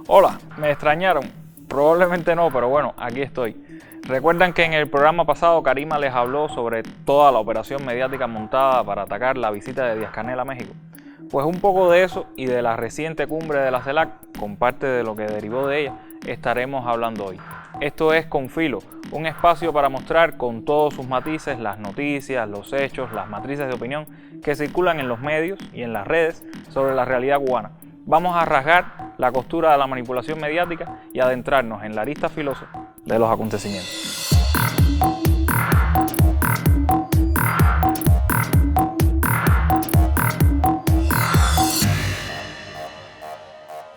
Hola, ¿me extrañaron? Probablemente no, pero bueno, aquí estoy. ¿Recuerdan que en el programa pasado Karima les habló sobre toda la operación mediática montada para atacar la visita de Díaz-Canel a México? Pues un poco de eso y de la reciente cumbre de la CELAC, con parte de lo que derivó de ella, estaremos hablando hoy. Esto es Con Filo, un espacio para mostrar con todos sus matices las noticias, los hechos, las matrices de opinión que circulan en los medios y en las redes sobre la realidad cubana. Vamos a rasgar la costura de la manipulación mediática y adentrarnos en la arista filosa de los acontecimientos.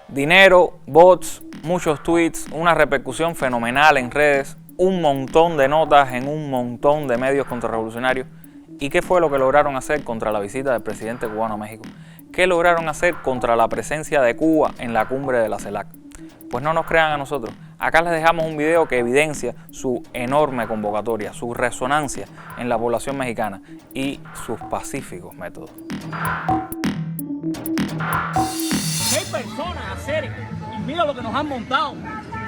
Dinero, bots, muchos tweets, una repercusión fenomenal en redes, un montón de notas en un montón de medios contrarrevolucionarios. ¿Y qué fue lo que lograron hacer contra la visita del presidente cubano a México? ¿Qué lograron hacer contra la presencia de Cuba en la cumbre de la CELAC? Pues no nos crean a nosotros. Acá les dejamos un video que evidencia su enorme convocatoria, su resonancia en la población mexicana y sus pacíficos métodos. 6 personas a hacer, y mira lo que nos han montado,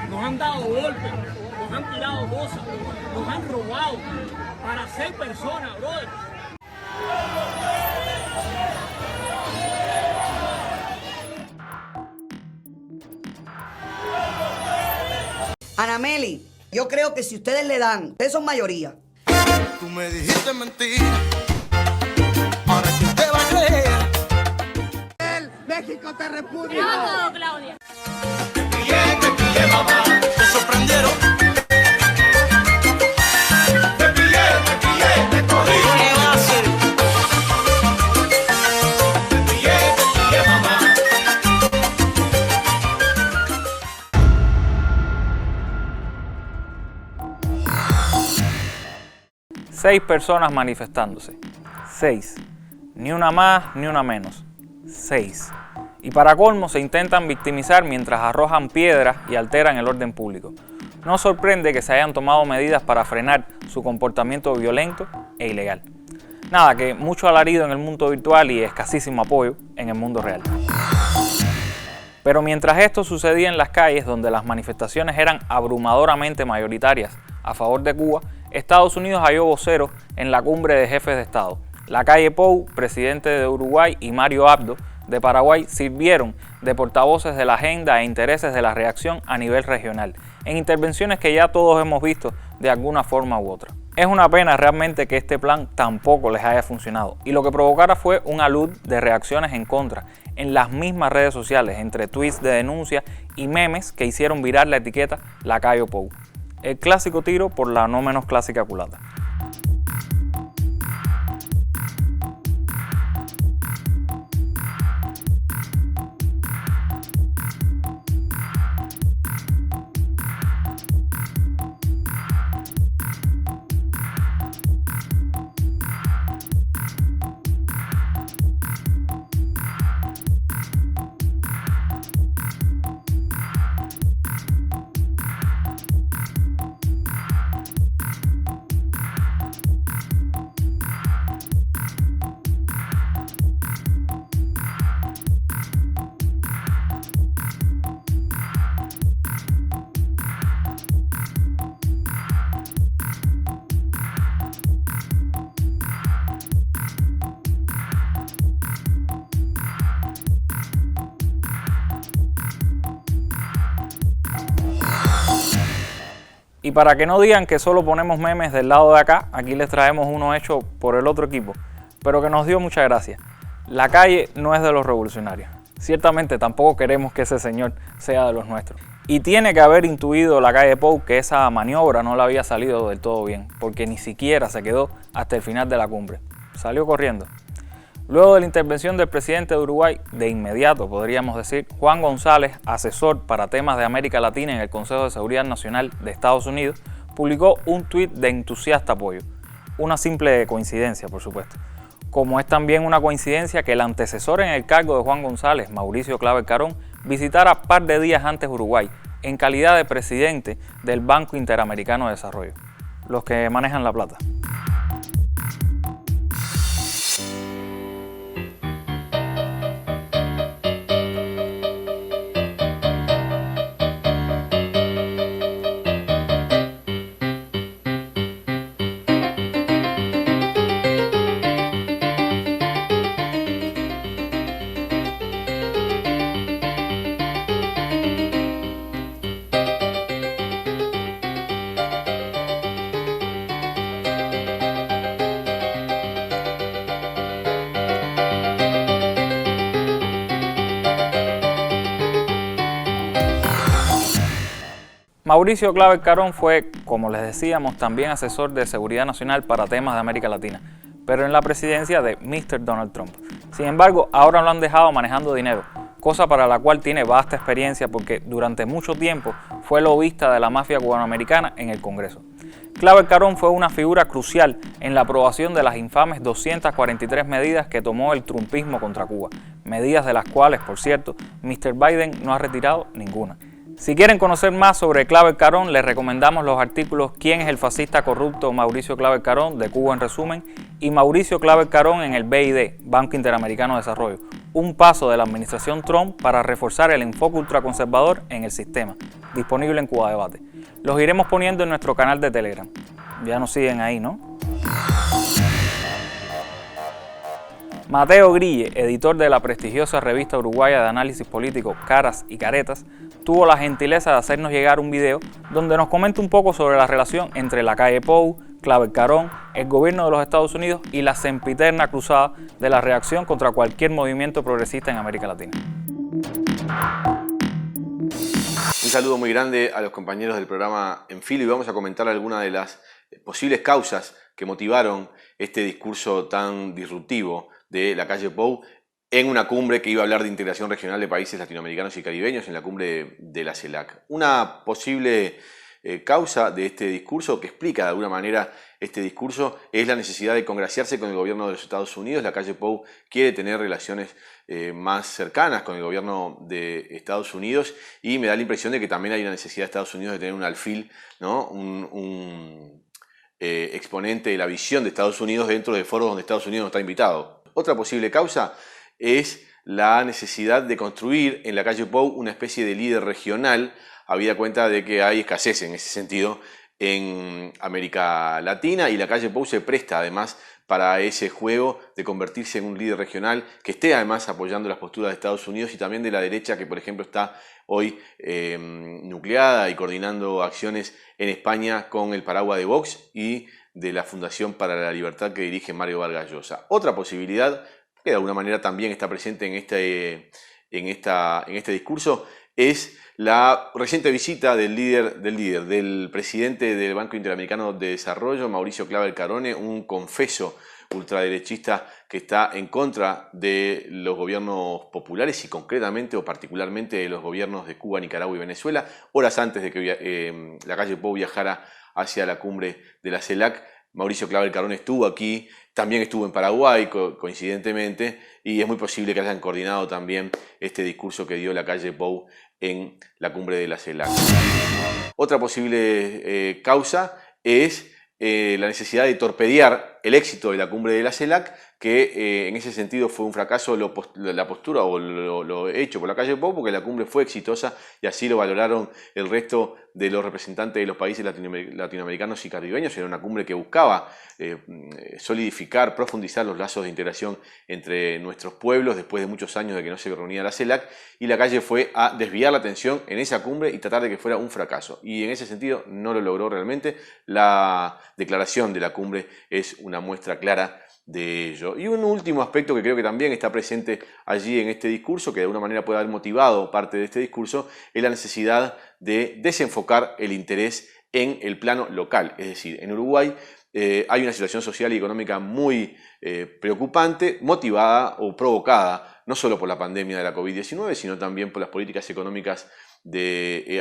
nos han dado golpes, nos han tirado cosas, nos han robado, para 6 personas, brother. Anameli, yo creo que si ustedes le dan, ustedes son mayoría. Tú me dijiste mentira, ahora quién te va a creer. México te repudia. ¡Bravo, Claudia! Te pillé, mamá, te sorprendieron. Te pillé, te cogí. ¿Qué va a hacer? Te pillé, mamá. Seis personas manifestándose. 6. Ni una más ni una menos. 6. Y para colmo se intentan victimizar mientras arrojan piedras y alteran el orden público. No sorprende que se hayan tomado medidas para frenar su comportamiento violento e ilegal. Nada, que mucho alarido en el mundo virtual y escasísimo apoyo en el mundo real. Pero mientras esto sucedía en las calles, donde las manifestaciones eran abrumadoramente mayoritarias a favor de Cuba, Estados Unidos halló voceros en la cumbre de jefes de Estado. Lacalle Pou, presidente de Uruguay, y Mario Abdo, de Paraguay, sirvieron de portavoces de la agenda e intereses de la reacción a nivel regional, en intervenciones que ya todos hemos visto de alguna forma u otra. Es una pena realmente que este plan tampoco les haya funcionado, y lo que provocara fue un alud de reacciones en contra en las mismas redes sociales, entre tweets de denuncia y memes que hicieron virar la etiqueta Lacayo Pou. El clásico tiro por la no menos clásica culata. Y para que no digan que solo ponemos memes del lado de acá, aquí les traemos uno hecho por el otro equipo, pero que nos dio mucha gracia. Lacalle no es de los revolucionarios. Ciertamente tampoco queremos que ese señor sea de los nuestros. Y tiene que haber intuido Lacalle Pou que esa maniobra no le había salido del todo bien, porque ni siquiera se quedó hasta el final de la cumbre. Salió corriendo. Luego de la intervención del presidente de Uruguay, de inmediato podríamos decir, Juan González, asesor para temas de América Latina en el Consejo de Seguridad Nacional de Estados Unidos, publicó un tuit de entusiasta apoyo. Una simple coincidencia, por supuesto. Como es también una coincidencia que el antecesor en el cargo de Juan González, Mauricio Claver Carón, visitara par de días antes Uruguay, en calidad de presidente del Banco Interamericano de Desarrollo, los que manejan la plata. Mauricio Claver Carón fue, como les decíamos, también asesor de seguridad nacional para temas de América Latina, pero en la presidencia de Mr. Donald Trump. Sin embargo, ahora lo han dejado manejando dinero, cosa para la cual tiene vasta experiencia porque durante mucho tiempo fue lobista de la mafia cubanoamericana en el Congreso. Claver Carón fue una figura crucial en la aprobación de las infames 243 medidas que tomó el trumpismo contra Cuba, medidas de las cuales, por cierto, Mr. Biden no ha retirado ninguna. Si quieren conocer más sobre Claver Carón, les recomendamos los artículos ¿Quién es el fascista corrupto Mauricio Claver Carón? De Cuba en resumen y Mauricio Claver Carón en el BID, Banco Interamericano de Desarrollo, un paso de la administración Trump para reforzar el enfoque ultraconservador en el sistema, disponible en Cuba Debate. Los iremos poniendo en nuestro canal de Telegram. Ya nos siguen ahí, ¿no? Mateo Grille, editor de la prestigiosa revista uruguaya de análisis político Caras y Caretas, tuvo la gentileza de hacernos llegar un video donde nos comenta un poco sobre la relación entre la calle Pou, Claver Carón, el gobierno de los Estados Unidos y la sempiterna cruzada de la reacción contra cualquier movimiento progresista en América Latina. Un saludo muy grande a los compañeros del programa En Filo y vamos a comentar algunas de las posibles causas que motivaron este discurso tan disruptivo de la calle Pou en una cumbre que iba a hablar de integración regional de países latinoamericanos y caribeños en la cumbre de la CELAC. Una posible causa de este discurso, que explica de alguna manera este discurso, es la necesidad de congraciarse con el gobierno de los Estados Unidos. La calle Pou quiere tener relaciones más cercanas con el gobierno de Estados Unidos y me da la impresión de que también hay una necesidad de Estados Unidos de tener un alfil, ¿no? un exponente de la visión de Estados Unidos dentro de foros donde Estados Unidos no está invitado. Otra posible causa es la necesidad de construir en la calle Pou una especie de líder regional, habida cuenta de que hay escasez en ese sentido en América Latina y la calle Pou se presta además para ese juego de convertirse en un líder regional que esté además apoyando las posturas de Estados Unidos y también de la derecha que por ejemplo está hoy nucleada y coordinando acciones en España con el paraguas de Vox y de la Fundación para la Libertad que dirige Mario Vargas Llosa. Otra posibilidad que de alguna manera también está presente en este discurso es la reciente visita del presidente del Banco Interamericano de Desarrollo, Mauricio Claver Carón, un confeso ultraderechista que está en contra de los gobiernos populares y concretamente o particularmente de los gobiernos de Cuba, Nicaragua y Venezuela, horas antes de que la calle Pou viajara hacia la cumbre de la CELAC. Mauricio Claver Carón estuvo aquí, también estuvo en Paraguay coincidentemente y es muy posible que hayan coordinado también este discurso que dio la calle Pou en la cumbre de la CELAC. Otra posible causa es la necesidad de torpedear el éxito de la cumbre de la CELAC, que en ese sentido fue un fracaso la postura o lo hecho por la calle Pou, porque la cumbre fue exitosa y así lo valoraron el resto de los representantes de los países latinoamericanos y caribeños. Era una cumbre que buscaba solidificar, profundizar los lazos de integración entre nuestros pueblos después de muchos años de que no se reunía la CELAC, y la calle fue a desviar la atención en esa cumbre y tratar de que fuera un fracaso. Y en ese sentido no lo logró realmente. La declaración de la cumbre es una muestra clara de ello. Y un último aspecto que creo que también está presente allí en este discurso, que de alguna manera puede haber motivado parte de este discurso, es la necesidad de desenfocar el interés en el plano local. Es decir, en Uruguay hay una situación social y económica muy preocupante, motivada o provocada no solo por la pandemia de la COVID-19, sino también por las políticas económicas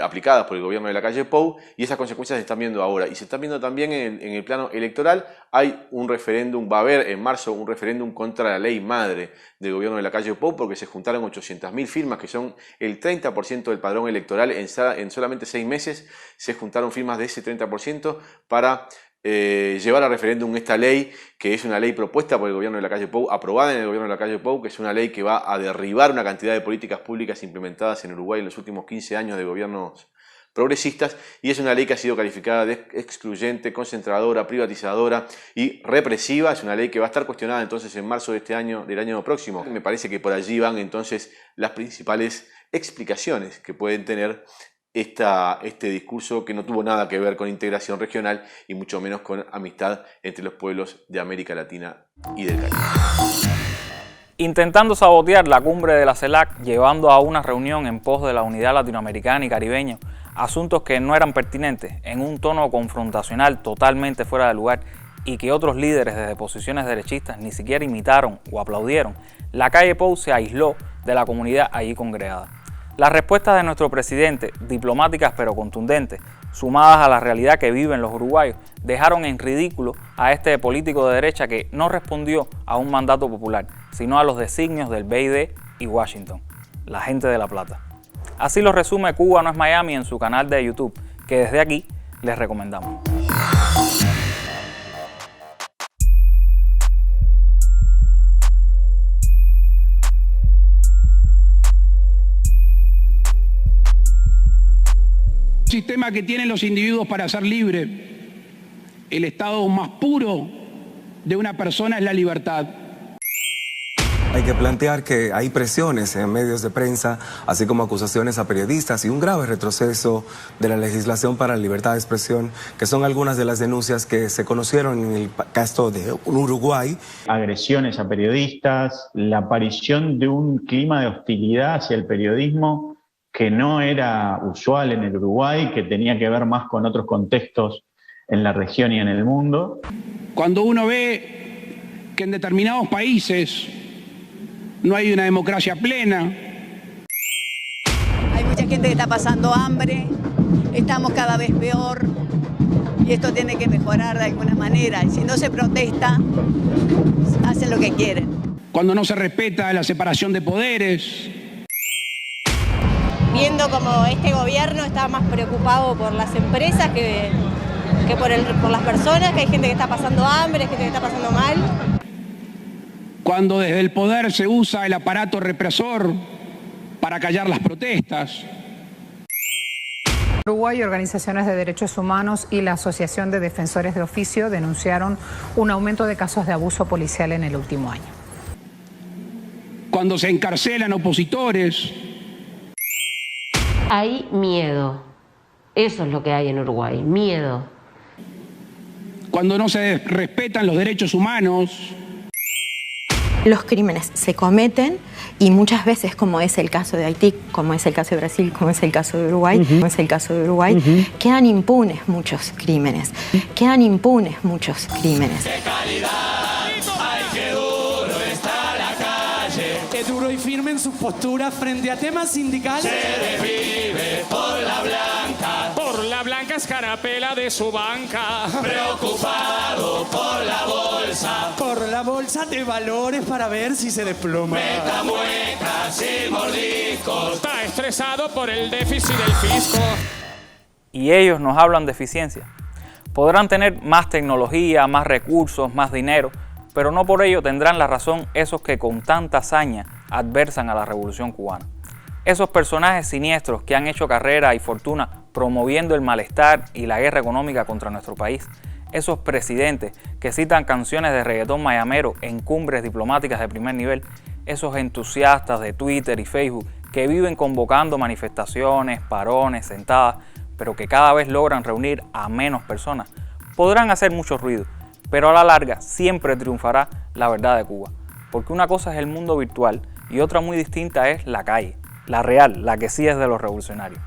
aplicadas por el gobierno de la calle Pou, y esas consecuencias se están viendo ahora y se están viendo también en el plano electoral. Hay un referéndum, va a haber en marzo un referéndum contra la ley madre del gobierno de la calle Pou, porque se juntaron 800.000 firmas, que son el 30% del padrón electoral. En solamente 6 meses se juntaron firmas de ese 30% para llevar a referéndum esta ley, que es una ley propuesta por el gobierno de la calle Pou, aprobada en el gobierno de la calle Pou, que es una ley que va a derribar una cantidad de políticas públicas implementadas en Uruguay en los últimos 15 años de gobiernos progresistas, y es una ley que ha sido calificada de excluyente, concentradora, privatizadora y represiva. Es una ley que va a estar cuestionada entonces en marzo de del año próximo. Me parece que por allí van entonces las principales explicaciones que pueden tener este discurso, que no tuvo nada que ver con integración regional y mucho menos con amistad entre los pueblos de América Latina y del Caribe. intentando sabotear la cumbre de la CELAC, llevando a una reunión en pos de la unidad latinoamericana y caribeña, asuntos que no eran pertinentes, en un tono confrontacional totalmente fuera de lugar y que otros líderes desde posiciones derechistas ni siquiera imitaron o aplaudieron, la calle Pou se aisló de la comunidad allí congregada. Las respuestas de nuestro presidente, diplomáticas pero contundentes, sumadas a la realidad que viven los uruguayos, dejaron en ridículo a este político de derecha que no respondió a un mandato popular, sino a los designios del BID y Washington, la gente de La Plata. Así lo resume Cuba no es Miami en su canal de YouTube, que desde aquí les recomendamos. Sistema que tienen los individuos para ser libres. El estado más puro de una persona es la libertad. Hay que plantear que hay presiones en medios de prensa, así como acusaciones a periodistas y un grave retroceso de la legislación para la libertad de expresión, que son algunas de las denuncias que se conocieron en el caso de Uruguay. Agresiones a periodistas, la aparición de un clima de hostilidad hacia el periodismo que no era usual en el Uruguay, que tenía que ver más con otros contextos en la región y en el mundo. Cuando uno ve que en determinados países no hay una democracia plena. Hay mucha gente que está pasando hambre, estamos cada vez peor y esto tiene que mejorar de alguna manera. Y si no se protesta, hacen lo que quieren. Cuando no se respeta la separación de poderes. Viendo como este gobierno está más preocupado por las empresas que por las personas, que hay gente que está pasando hambre, gente que está pasando mal. Cuando desde el poder se usa el aparato represor para callar las protestas. Uruguay, organizaciones de derechos humanos y la Asociación de Defensores de Oficio denunciaron un aumento de casos de abuso policial en el último año. Cuando se encarcelan opositores. Hay miedo. Eso es lo que hay en Uruguay, miedo. Cuando no se respetan los derechos humanos. Los crímenes se cometen y muchas veces, como es el caso de Haití, como es el caso de Brasil, como es el caso de Uruguay, quedan impunes muchos crímenes. Quedan impunes muchos crímenes. ¡Qué calidad! ¡Ay, qué duro está la calle! ¡Qué duro y firme en sus posturas frente a temas sindicales! Se desvive por la blanca, por la blanca escarapela de su banca. Preocupado por la bolsa, por la bolsa de valores para ver si se desploma. Meta muecas y mordiscos. Está estresado por el déficit del fisco. Y ellos nos hablan de eficiencia. Podrán tener más tecnología, más recursos, más dinero, pero no por ello tendrán la razón esos que con tanta hazaña adversan a la revolución cubana. Esos personajes siniestros que han hecho carrera y fortuna promoviendo el malestar y la guerra económica contra nuestro país. Esos presidentes que citan canciones de reggaetón mayamero en cumbres diplomáticas de primer nivel. Esos entusiastas de Twitter y Facebook que viven convocando manifestaciones, parones, sentadas, pero que cada vez logran reunir a menos personas. Podrán hacer mucho ruido, pero a la larga siempre triunfará la verdad de Cuba. Porque una cosa es el mundo virtual y otra muy distinta es la calle, la real, la que sí es de los revolucionarios.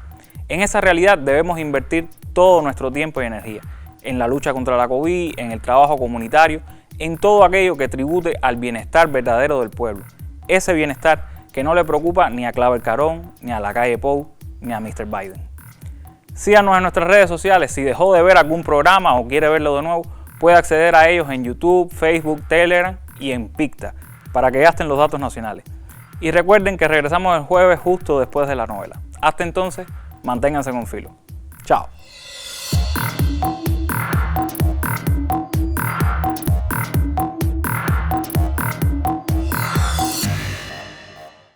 En esa realidad debemos invertir todo nuestro tiempo y energía, en la lucha contra la COVID, en el trabajo comunitario, en todo aquello que tribute al bienestar verdadero del pueblo. Ese bienestar que no le preocupa ni a Claver Carón, ni a la calle Pou, ni a Mr. Biden. Síganos en nuestras redes sociales. Si dejó de ver algún programa o quiere verlo de nuevo, puede acceder a ellos en YouTube, Facebook, Telegram y en Picta, para que gasten los datos nacionales. Y recuerden que regresamos el jueves justo después de la novela. Hasta entonces, manténganse con filo. Chao.